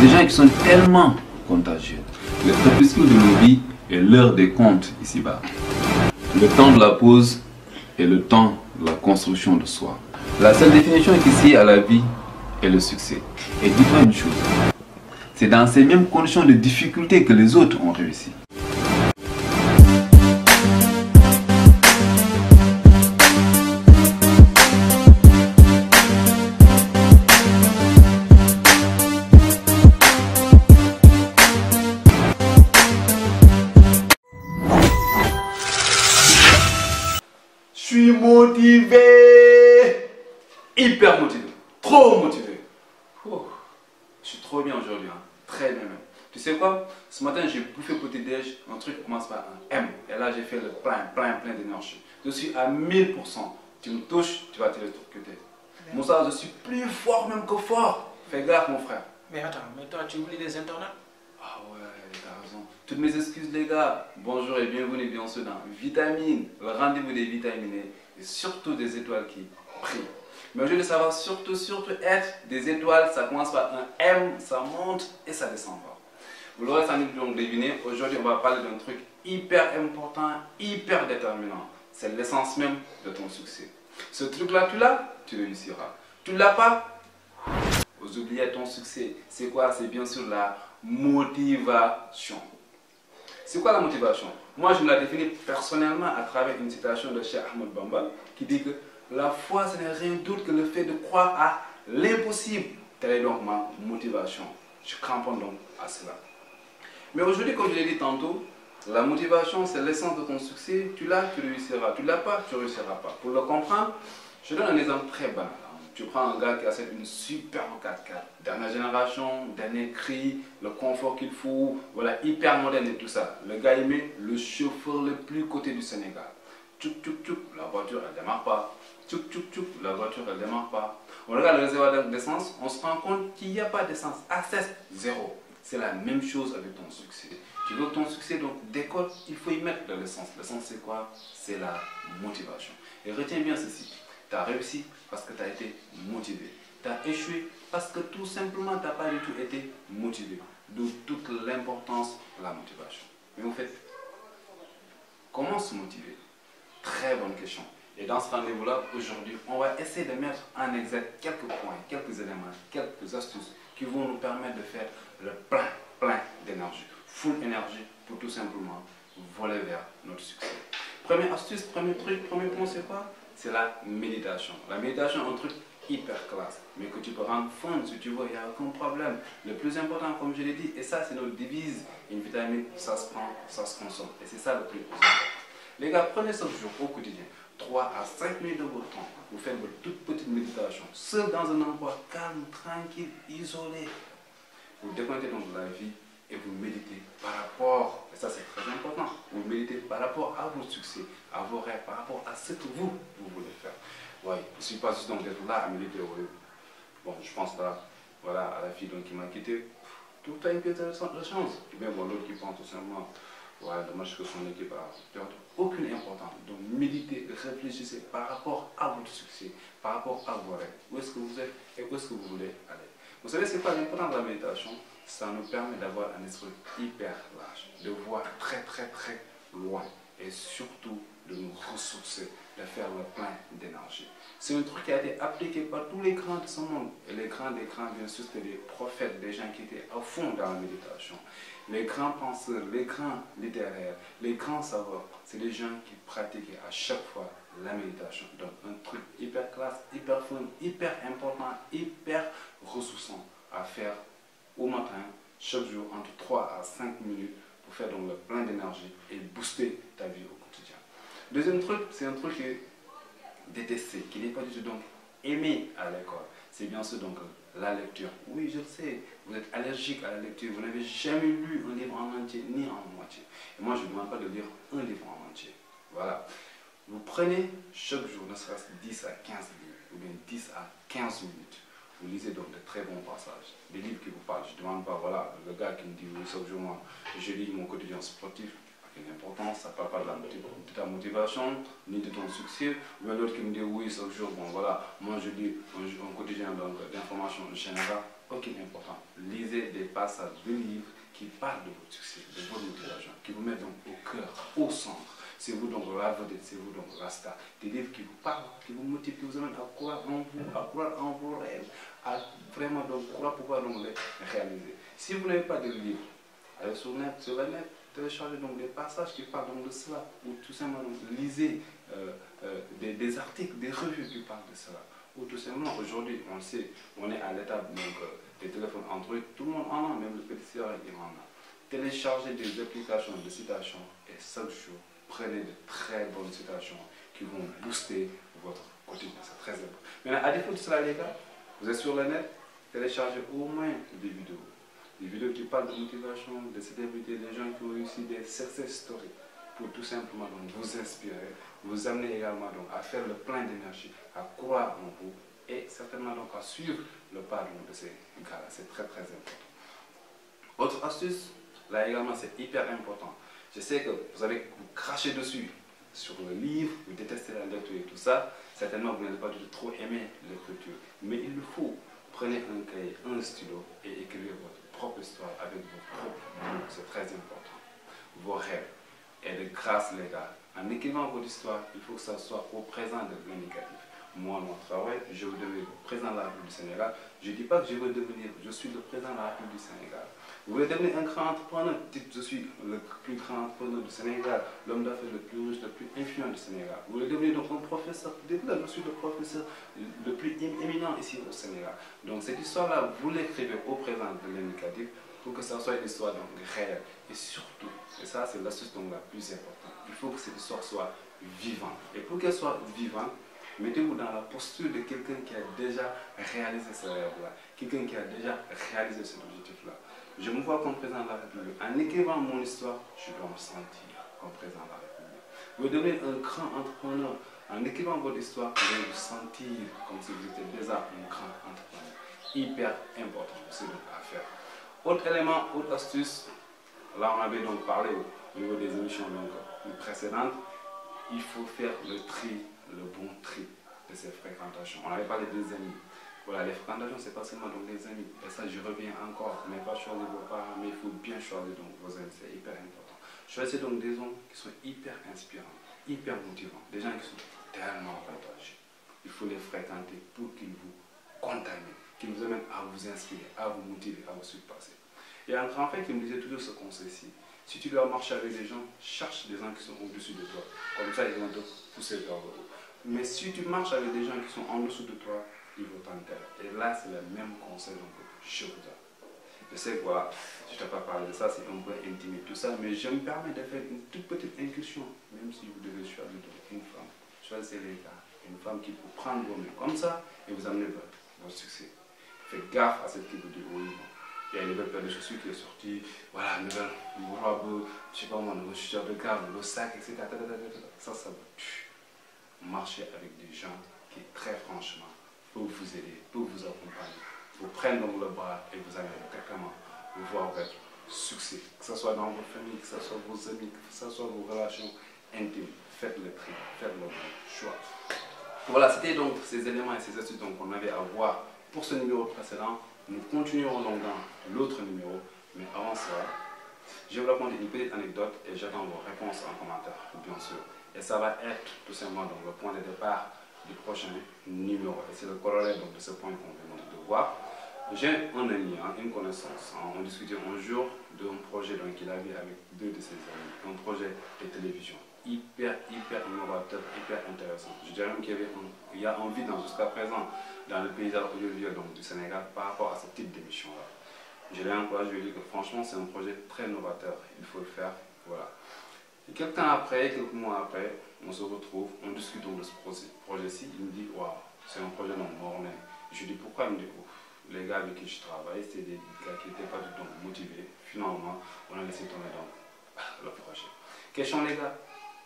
Des gens qui sont tellement contagieux. Le crépuscule de nos vies est l'heure des comptes ici-bas. Le temps de la pause est le temps de la construction de soi. La seule définition qu'ici à la vie est le succès. Et dis-toi une chose, c'est dans ces mêmes conditions de difficulté que les autres ont réussi. Je suis motivé, hyper motivé, trop motivé. Oh, je suis trop bien aujourd'hui, hein. Très bien même. Tu sais quoi? Ce matin j'ai bouffé petit-déj, un truc qui commence par un M. Et là j'ai fait le plein d'énergie. Je suis à 1000%. Tu me touches, tu vas t'électrocuter. Moussa, je suis plus fort même que fort. Fais gaffe mon frère. Mais attends, mais toi tu oublies les internats? Ah ouais, t'as raison. Toutes mes excuses les gars. Bonjour et bienvenue bien sûr dans Vitamine, le rendez-vous des vitaminés et surtout des étoiles qui brillent. Mais aujourd'hui, ça va surtout être des étoiles. Ça commence par un M, ça monte et ça descend pas. Vous l'aurez sans doute deviné, aujourd'hui on va parler d'un truc hyper important, hyper déterminant. C'est l'essence même de ton succès. Ce truc-là, tu l'as, tu réussiras. Tu ne l'as pas, vous oubliez ton succès. C'est quoi? C'est bien sûr la motivation. C'est quoi la motivation? Moi, je me la définis personnellement à travers une citation de Cheikh Ahmed Bamba qui dit que la foi, ce n'est rien d'autre que le fait de croire à l'impossible. Telle est donc ma motivation. Je cramponne donc à cela. Mais aujourd'hui, comme je l'ai dit tantôt, la motivation, c'est l'essence de ton succès. Tu l'as, tu réussiras. Tu ne l'as pas, tu ne réussiras pas. Pour le comprendre, je donne un exemple très banal. Tu prends un gars qui achète une superbe 4x4, dernière génération, dernier cri, le confort qu'il faut, voilà, hyper moderne et tout ça. Le gars, il met le chauffeur le plus coté du Sénégal. Tchouk tchouk tchouk, la voiture, elle ne démarre pas. Tchouk tchouk tchouk, la voiture, elle ne démarre pas. On regarde le réservoir d'essence, on se rend compte qu'il n'y a pas d'essence. Access, zéro. C'est la même chose avec ton succès. Tu veux que ton succès donc décolle, il faut y mettre de l'essence. L'essence, c'est quoi? C'est la motivation. Et retiens bien ceci. Tu as réussi parce que tu as été motivé. Tu as échoué parce que tout simplement tu n'as pas du tout été motivé. D'où toute l'importance de la motivation. Mais en fait, comment se motiver? Très bonne question. Et dans ce rendez-vous-là, aujourd'hui, on va essayer de mettre en exergue quelques points, quelques éléments, quelques astuces qui vont nous permettre de faire le plein d'énergie. Full énergie pour tout simplement voler vers notre succès. Première astuce, premier truc, premier point, c'est quoi? C'est la méditation. La méditation est un truc hyper classe, mais que tu peux rendre fun si tu veux, il n'y a aucun problème. Le plus important, comme je l'ai dit, et ça c'est notre devise, une vitamine, ça se prend, ça se consomme. Et c'est ça le plus important. Les gars, prenez ce jour au quotidien, 3 à 5 minutes de votre temps. Vous faites votre toute petite méditation, seul dans un endroit calme, tranquille, isolé. Vous déconnectez donc de la vie et vous méditez par rapport, et ça c'est très important, vous méditez par rapport à vos succès, à vos rêves, par rapport à ce que vous voulez faire. Oui, je ne suis pas juste donc d'être là à méditer. Oui. Bon, je pense là, voilà, à la fille donc, qui m'a quitté, tout a une pièce de chance. Et bien bon, l'autre qui pense tout simplement, voilà, dommage que son équipe a perdu aucune importance. Donc méditez, réfléchissez par rapport à votre succès, par rapport à vos rêves. Où est-ce que vous êtes et où est-ce que vous voulez aller. Vous savez, c'est quoi l'importance de la méditation? Ça nous permet d'avoir un esprit hyper large, de voir très loin et surtout de nous ressourcer, de faire le plein d'énergie. C'est un truc qui a été appliqué par tous les grands de ce monde. Et les grands des grands, bien sûr, c'était des prophètes, des gens qui étaient à fond dans la méditation. Les grands penseurs, les grands littéraires, les grands savants, c'est des gens qui pratiquaient à chaque fois la méditation. Donc un truc hyper classe, hyper fun, hyper important, hyper ressourçant à faire au matin, chaque jour, entre 3 à 5 minutes pour faire donc le plein d'énergie et booster ta vie au quotidien. Deuxième truc, c'est un truc qui est détesté, qui n'est pas du tout donc aimé à l'école. C'est bien sûr donc la lecture. Oui, je le sais, vous êtes allergique à la lecture, vous n'avez jamais lu un livre en entier ni en moitié. Et moi, je ne demande pas de lire un livre en entier. Voilà. Vous prenez chaque jour, ne serait-ce que 10 à 15 minutes, ou bien 10 à 15 minutes. Vous lisez donc de très bons passages, des livres qui vous parlent. Je ne demande pas, voilà, le gars qui me dit, oui, chaque jour, moi, je lis mon quotidien sportif. Une importance, ça ne parle pas de ta motivation, ni de ton succès. Ou bien l'autre qui me dit oui, chaque jour, bon voilà, moi je lis un quotidien d'informations générales. aucun important. Lisez des passages de livres qui parlent de votre succès, de votre motivation, qui vous mettent donc au cœur, au centre. C'est vous donc la vedette, c'est vous donc la star. Des livres qui vous parlent, qui vous motivent, qui vous amènent à croire en vous, à croire en vos rêves, à vraiment donc croire pouvoir donc les réaliser. Si vous n'avez pas de livre, allez sur le net, téléchargez donc des passages qui parlent donc de cela, ou tout simplement donc, lisez des articles, des revues qui parlent de cela. Ou tout simplement, aujourd'hui, on le sait, on est à l'étape des téléphones Android, tout le monde en a, même le petit sœur il en a. Téléchargez des applications de citation et chaque jour, prenez de très bonnes citations qui vont booster votre quotidien. C'est très important. Maintenant, à défaut de cela, les gars, vous êtes sur le net, téléchargez au moins des vidéos. Des vidéos qui parlent de motivation, de célébrités, des gens qui ont réussi, des success stories, pour tout simplement donc, vous inspirer, vous amener également donc, à faire le plein d'énergie, à croire en vous et certainement donc à suivre le pas donc, de ces gars-là. C'est très très important. Autre astuce, là également c'est hyper important. Je sais que vous avez vous craché dessus sur le livre, vous détestez la lecture et tout ça. Certainement vous n'avez pas du tout trop aimé l'écriture. Mais il le faut. Prenez un cahier, un stylo et écrivez votre propre histoire avec vos propres mots. C'est très important. Vos rêves. Et de grâce les gars, en écrivant votre histoire, il faut que ça soit au présent de l'indicatif. Moi, mon travail, je veux devenir le président de la République du Sénégal. Je ne dis pas que je veux devenir, je suis le président de la République du Sénégal. Vous voulez devenir un grand entrepreneur? Dites, je suis le plus grand entrepreneur du Sénégal, l'homme d'affaires le plus riche, le plus influent du Sénégal. Vous voulez devenir donc un professeur? Dites-le, je suis le professeur le plus éminent ici au Sénégal. Donc cette histoire-là, vous l'écrivez au présent de l'indicatif pour que ça soit une histoire donc réelle. Et surtout, et ça c'est l'astuce donc la plus importante, il faut que cette histoire soit vivante. Et pour qu'elle soit vivante, mettez-vous dans la posture de quelqu'un qui a déjà réalisé ce rêve-là, quelqu'un qui a déjà réalisé cet objectif-là. Je me vois comme président de la République. En écrivant mon histoire, je dois me sentir comme président de la République. Vous devenez un grand entrepreneur. En écrivant votre histoire, vous allez vous sentir comme si vous étiez déjà un grand entrepreneur. Hyper important, c'est donc à faire. Autre élément, autre astuce, là on avait donc parlé au niveau des émissions donc, précédentes, il faut faire le tri, le bon tri de ces fréquentations. On avait parlé des amis. Voilà, les fréquentations, c'est pas seulement donc les amis. Et ça, je reviens encore. Mais pas choisir vos parents, mais il faut bien choisir donc vos amis. C'est hyper important. Choisissez donc des hommes qui sont hyper inspirants, hyper motivants, des gens qui sont tellement contagieux. Il faut les fréquenter pour qu'ils vous contaminent, qu'ils vous amènent à vous inspirer, à vous motiver, à vous surpasser. Il y a un grand frère qui me disait toujours ce conseil-ci. Si tu dois marcher avec des gens, cherche des gens qui sont au-dessus de toi. Comme ça, ils vont te pousser vers le haut. Mais si tu marches avec des gens qui sont en dessous de toi, ils vont t'enterrer. Et là, c'est le même conseil donc, que je vous donne. Je sais que voilà, je ne t'ai pas parlé de ça, c'est un peu intime tout ça, mais je me permets de faire une toute petite incursion, même si vous devez choisir une femme. Choisissez les gars, une femme qui peut prendre vos mains comme ça et vous amener vers votre succès. Faites gaffe à cette qui vous dit oui. Il y a une nouvelle paire de chaussures qui est sortie, voilà, une nouvelle robe, je sais pas moi, une chaussure de garde, le sac, etc. Ça vous tue. Marchez avec des gens qui, très franchement, peuvent vous aider, peuvent vous accompagner, vous prennent dans le bras et vous allez directement voir votre succès. Que ce soit dans votre famille, que ce soit vos amis, que ce soit vos relations intimes. Faites le tri, faites le bon choix. Voilà, c'était donc ces éléments et ces astuces qu'on avait à voir pour ce numéro précédent. Nous continuerons donc dans l'autre numéro, mais avant cela, je vais vous raconter une petite anecdote et j'attends vos réponses en commentaire, bien sûr. Et ça va être tout simplement donc, le point de départ du prochain numéro. Et c'est le corollaire donc, de ce point qu'on vient de voir. J'ai un ami, une connaissance. On discutait un jour d'un projet qu'il avait avec deux de ses amis. Un projet de télévision. Hyper innovateur, hyper intéressant. Je dirais même qu'il y a un vide jusqu'à présent dans le paysage audiovisuel du Sénégal par rapport à ce type d'émission-là. Je l'ai encouragé, je lui ai dit que franchement c'est un projet très novateur, il faut le faire, voilà. Et quelques temps après, quelques mois après, on se retrouve, on discute de ce projet-ci, il me dit, waouh, c'est un projet non morné. Je lui dis pourquoi, il me dit, ouf, les gars avec qui je travaille, c'était des gars qui n'étaient pas du tout motivés. Finalement, on a laissé tomber le projet. Question les gars,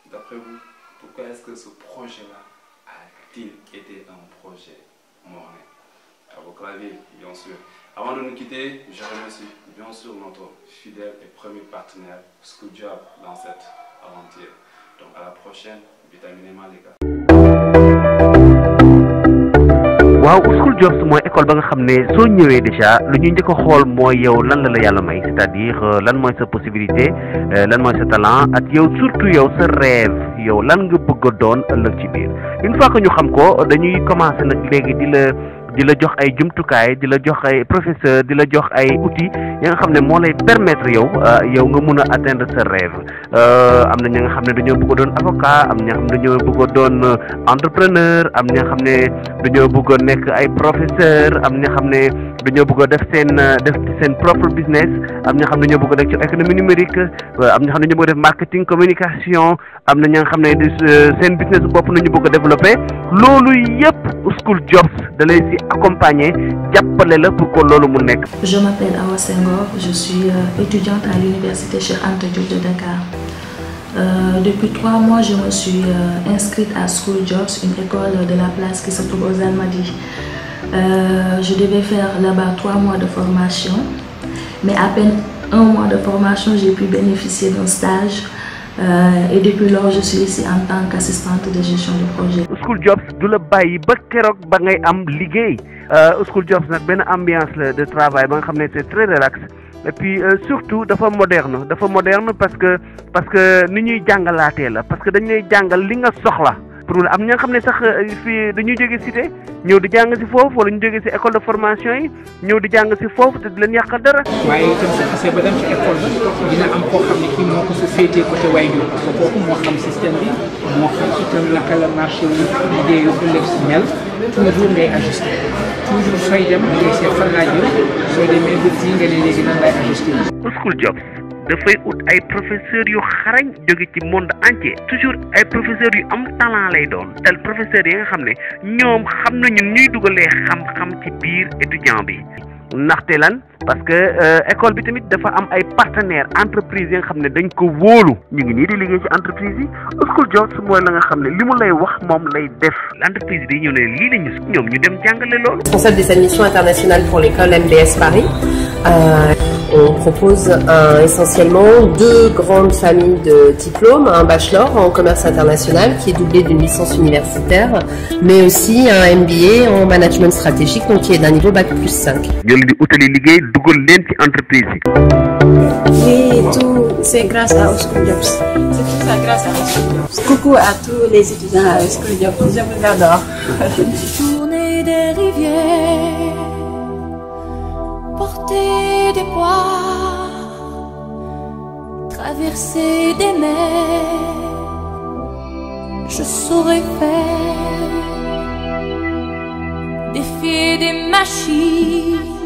d'après vous, pourquoi est-ce que ce projet-là a-t-il été un projet morné? À vos claviers, bien sûr. Avant de nous quitter, je remercie bien sûr notre fidèle et premier partenaire, Scootjob, dans cette aventure. Donc à la prochaine, vitaminément les gars. waaw School Jobs mooy école ba nga xam ne soo ñëwee déjà lu ñuy njëkk a xool mooy yow lan la yàlla may c'est-à-dire lan mooy sa possibilité lan mooy sa talent ak yow surtout yow sa rêve yow lan nga bëgg a doon ëllëg ci biir une fois que ñu xam ko dañuy commencer nag léegi di la jox ay jumtukaay di la jox ay professeur di la jox ay outils ya nga xam ne moo lay permettre yow nga mun a atteindre sa rêve am na ña nga xam ne dañoo bëgg a doon avocat am na ña nga xam ne dañoo bëgg a doon entrepreneur am na ña nga xam ne dañoo bëgg a nekk ay professeur am na ña nga xam ne dañoo bëgg a def seen propre business am na ña nga xam ne dañoo bëgg a def ci économie numérique am na ña nga xam ne dañoo bëgg a def marketing communication am na ña nga xam ne seen business bopp nañu bëgg a développer loolu yëpp School Jobs da lay si accompagner jàppale la pour que loolu mu nekk. Je m'appelle Awa Senghor, je suis étudiante à l'université Cheikh Anta Diop de Dakar. Depuis 3 mois, je me suis inscrite à School Jobs, une école de la place qui se trouve aux Almadies. Je devais faire là-bas 3 mois de formation, mais à peine 1 mois de formation, j'ai pu bénéficier d'un stage. Et depuis lors, je suis ici en tant qu'assistante de gestion de projet. School Jobs du la bàyyi ba keroog ba ngay am liggéey School Jobs nag benn ambiance la de travail ba nga xam ne c'est très relax et puis surtout dafa moderne parce que ni ñuy jàngalaatee la parce que dañu lay jàngal li nga soxla pour am ña nga xam ne sax fii dañuy jóge cité ñëw di jàng si foofu wala ñu jóge si école de formation yi ñëw di jàng si foofu te di leen yàqal dara. waaye itam su xasee ba dem ci école ba dina am koo xam ne kii moo ko su féetee côté waajur ba kooku moo xam système bi moo xam itam naka la marché wu liggéeyu ëllëg si mel toujours ngay ajusté toujours sooy dem ngay seet fan laa jëm soo demee ba fii nga ne léegi nan lay ajusté. School Jobs dafay ut ay professeurs yu xarañ jóge ci monde entier toujours ay professeurs yu am talent lay doon tel professeurs yi nga xam ne ñoom xam nañu ñuy dugalee xam-xam ci biir étudiant bi ndaxte lan parce que école bi tamit dafa am ay partenaires entreprises yi nga xam ne dañ ko wóolu ñu ngi nii di liggéey ci entreprise yi School Jobs mooy la nga xam ne li mu lay wax moom lay def l'entreprise bi ñëw ne lii la ñu ñoom ñu dem jàngale loolu. Responsable des admissions internationales pour l'école MBS Paris. On propose essentiellement 2 grandes familles de diplômes, un bachelor en commerce international qui est doublé d'une licence universitaire, mais aussi un MBA en management stratégique, donc qui est d'un niveau Bac plus 5. Oui, tout c'est grâce à School Jobs. C'est tout ça grâce à School Jobs. Coucou à tous les étudiants à School Jobs, je vous adore. Tourner des rivières, porter des poids, traverser des mers, je saurais faire, défier des machines.